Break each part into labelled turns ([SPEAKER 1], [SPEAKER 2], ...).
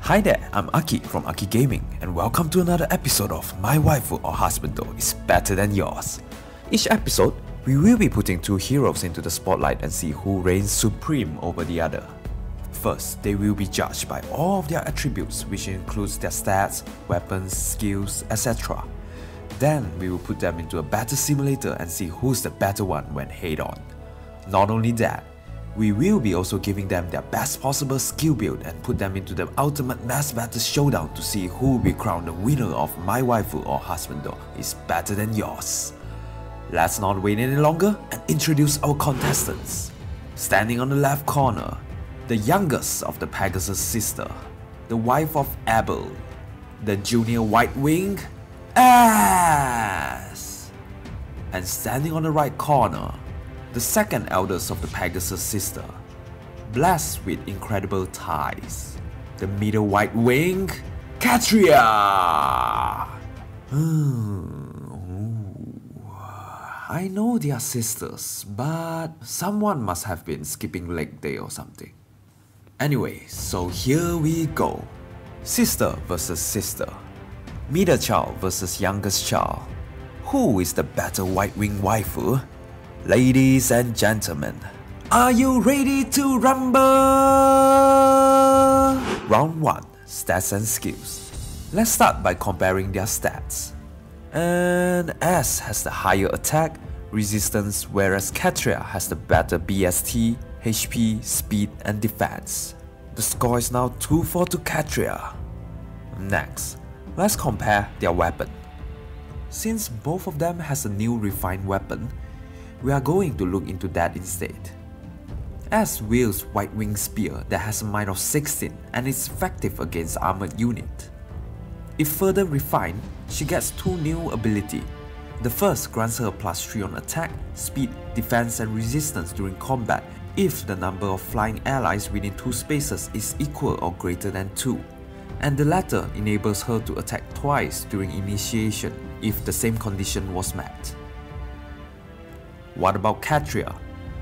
[SPEAKER 1] Hi there, I'm Aki from Aki Gaming and welcome to another episode of My Waifu or Husbando is Better Than Yours. Each episode, we will be putting two heroes into the spotlight and see who reigns supreme over the other. First, they will be judged by all of their attributes, which includes their stats, weapons, skills, etc. Then, we will put them into a battle simulator and see who's the better one when head-on. Not only that, we will be also giving them their best possible skill build and put them into the ultimate mass battle showdown to see who will be crowned the winner of My Waifu or Husbando is Better Than Yours. Let's not wait any longer and introduce our contestants. Standing on the left corner, the youngest of the Pegasus sister, the wife of Abel, the junior White Wing, Ass! And standing on the right corner, the second eldest of the Pegasus sister, blessed with incredible ties, the middle White Wing, Catria! I know they are sisters, but someone must have been skipping leg day or something. Anyway, so here we go. Sister versus sister. Middle child versus youngest child. Who is the better White Wing waifu? Ladies and gentlemen, are you ready to rumble? Round 1, Stats and Skills. Let's start by comparing their stats. And S has the higher attack, resistance, whereas Catria has the better BST, HP, speed and defense. The score is now 2-4 to Catria. Next, let's compare their weapon. Since both of them has a new refined weapon, we are going to look into that instead. S wields White Wing Spear that has a might of 16 and is effective against armored unit. If further refined, she gets two new abilities. The first grants her a +3 on attack, speed, defense and resistance during combat if the number of flying allies within 2 spaces is equal or greater than 2. And the latter enables her to attack twice during initiation if the same condition was met. What about Catria?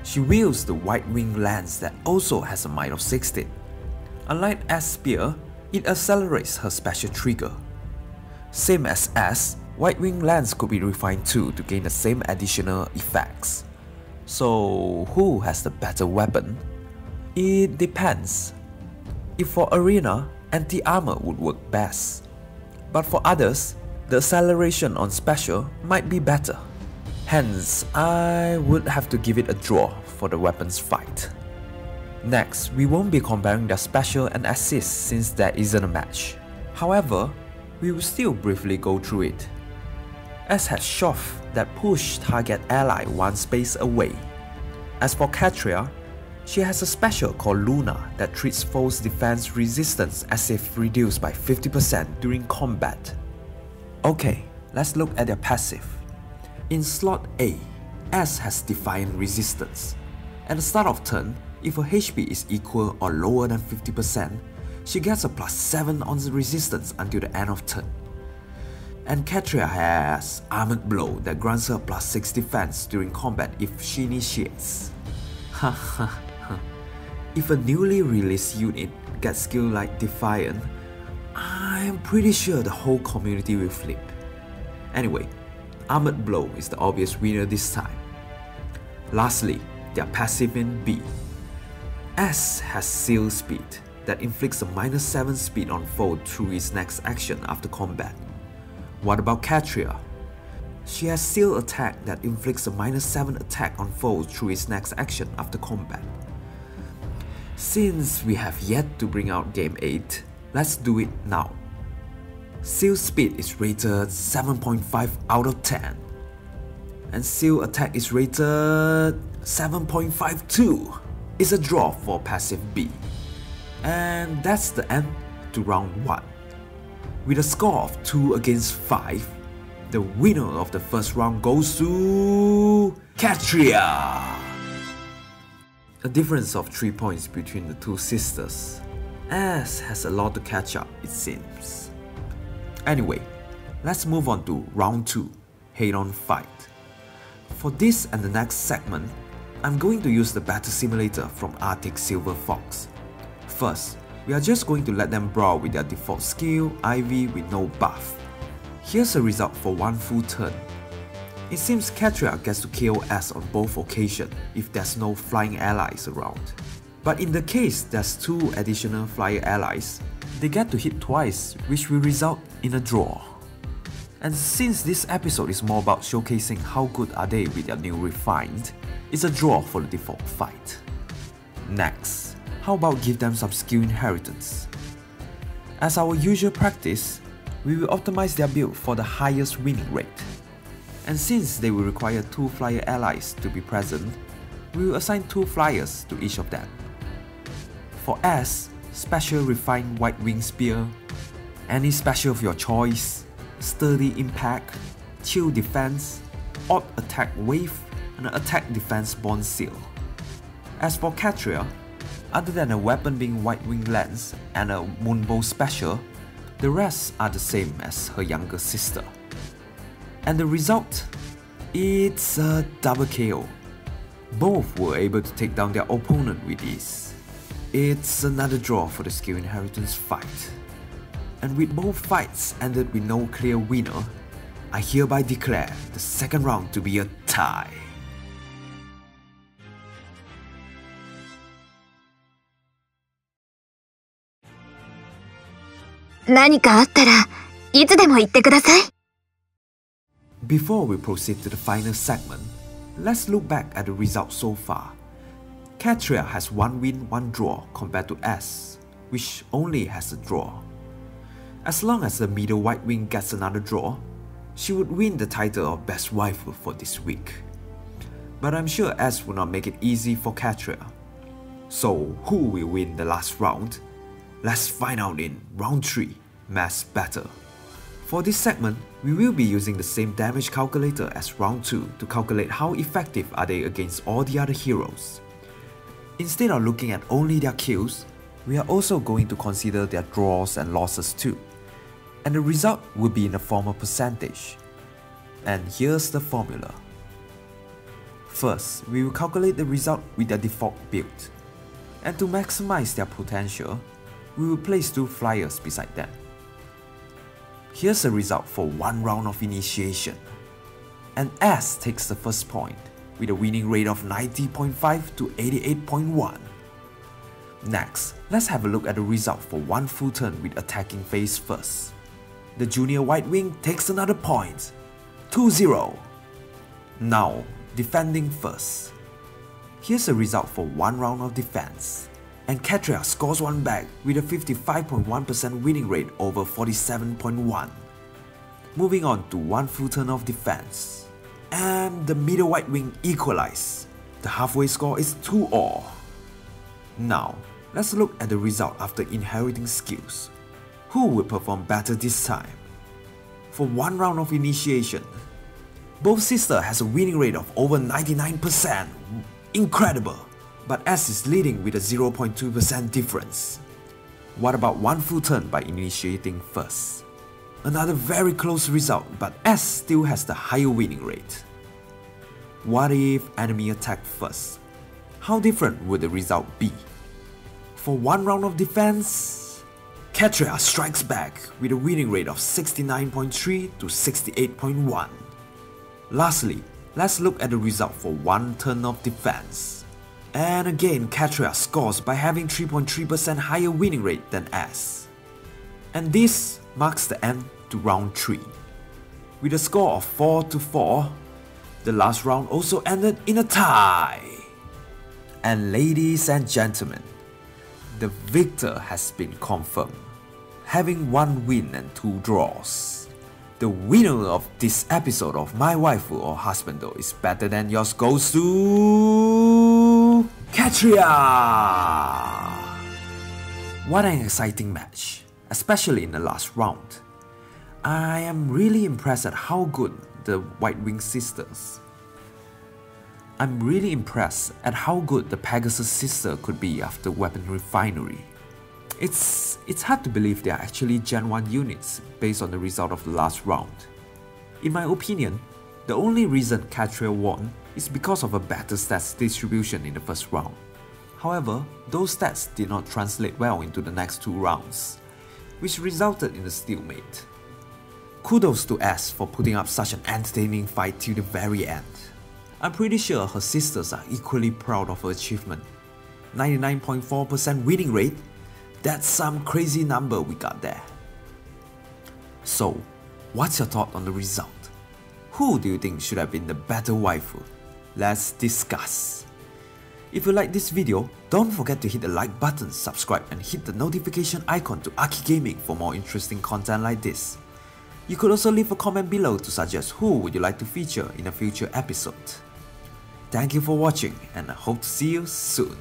[SPEAKER 1] She wields the White Wing Lance that also has a might of 16. Unlike S Spear, it accelerates her special trigger. Same as S, White Wing Lance could be refined too to gain the same additional effects. So who has the better weapon? It depends. If for arena, anti-armor would work best. But for others, the acceleration on special might be better. Hence, I would have to give it a draw for the weapons fight. Next, we won't be comparing their special and assist since there isn't a match. However, we will still briefly go through it. S has Shove that push target ally 1 space away. As for Catria, she has a special called Luna that treats foes' defense resistance as if reduced by 50% during combat. Okay, let's look at their passive. In slot A, S has Defiant Resistance. At the start of turn, if her HP is equal or lower than 50%, she gets a +7 on the resistance until the end of turn. And Catria has Armored Blow that grants her +6 defense during combat if she initiates. If a newly released unit gets skill like Defiant, I'm pretty sure the whole community will flip. Anyway, Armored Blow is the obvious winner this time. Lastly, their passive in B. S has Seal Speed that inflicts a -7 speed on foe through his next action after combat. What about Catria? She has Seal Attack that inflicts a -7 attack on foes through his next action after combat. Since we have yet to bring out Game 8, let's do it now. Seal Speed is rated 7.5 out of 10. And Seal Attack is rated 7.52. It's a draw for passive B. And that's the end to round 1. With a score of 2 against 5, the winner of the first round goes to Catria. A difference of 3 points between the two sisters. S has a lot to catch up, it seems. Anyway, let's move on to round 2, head-on fight. For this and the next segment, I'm going to use the battle simulator from Arctic Silver Fox. First, we are just going to let them brawl with their default skill, Ivy with no buff. Here's a result for one full turn. It seems Catria gets to KO S on both occasions if there's no flying allies around. But in the case there's 2 additional flyer allies, they get to hit twice, which will result in a draw. And since this episode is more about showcasing how good are they with their new refined, it's a draw for the default fight. Next, how about give them some skill inheritance? As our usual practice, we will optimize their build for the highest winning rate. And since they will require 2 flyer allies to be present, we will assign 2 flyers to each of them. For S, special refined white wing spear, any special of your choice, sturdy impact, chill defense, odd attack wave, and an attack defense bond seal. As for Catria, other than a weapon being white wing lens and a moonbow special, the rest are the same as her younger sister. And the result? It's a double KO. Both were able to take down their opponent with ease. It's another draw for the skill inheritance fight. And with both fights ended with no clear winner, I hereby declare the second round to be a tie. Before we proceed to the final segment, let's look back at the results so far. Catria has 1 win, 1 draw compared to S, which only has a draw. As long as the middle white wing gets another draw, she would win the title of Best Waifu for this week. But I'm sure S will not make it easy for Catria. So who will win the last round? Let's find out in round 3, Mass Battle. For this segment, we will be using the same damage calculator as round 2 to calculate how effective are they against all the other heroes. Instead of looking at only their kills, we are also going to consider their draws and losses too. And the result will be in the form of percentage. And here's the formula. First, we will calculate the result with their default build. And to maximize their potential, we will place 2 flyers beside them. Here's the result for 1 round of initiation. And S takes the first point with a winning rate of 90.5 to 88.1. Next, let's have a look at the result for 1 full turn with attacking phase first. The junior white wing takes another point, 2-0. Now, defending first. Here's the result for 1 round of defense. And Catria scores 1 back with a 55.1% winning rate over 47.1. Moving on to 1 full turn of defense. And the middle white wing equalize. The halfway score is 2-all. Now, let's look at the result after inheriting skills. Who will perform better this time? For 1 round of initiation, both sisters has a winning rate of over 99%. Incredible! But S is leading with a 0.2% difference. What about 1 full turn by initiating first? Another very close result, but S still has the higher winning rate. What if enemy attacked first? How different would the result be? For 1 round of defense, Catria strikes back with a winning rate of 69.3 to 68.1. Lastly, let's look at the result for 1 turn of defense. And again, Catria scores by having 3.3% higher winning rate than S. And this marks the end to round 3. With a score of 4-4, the last round also ended in a tie. And ladies and gentlemen, the victor has been confirmed, having 1 win and 2 draws. The winner of this episode of My Waifu or Husbando is better than yours goes to Catria! What an exciting match, especially in the last round. I am really impressed at how good the White Wing sisters. I'm really impressed at how good the Pegasus sister could be after Weapon Refinery. It's hard to believe they are actually Gen 1 units based on the result of the last round. In my opinion, the only reason Catria won is because of a better stats distribution in the first round. However, those stats did not translate well into the next 2 rounds, which resulted in a stalemate. Kudos to S for putting up such an entertaining fight till the very end. I'm pretty sure her sisters are equally proud of her achievement. 99.4% winning rate? That's some crazy number we got there. So, what's your thought on the result? Who do you think should have been the better waifu? Let's discuss. If you like this video, don't forget to hit the like button, subscribe and hit the notification icon to Aki Gaming for more interesting content like this. You could also leave a comment below to suggest who would you like to feature in a future episode. Thank you for watching and I hope to see you soon.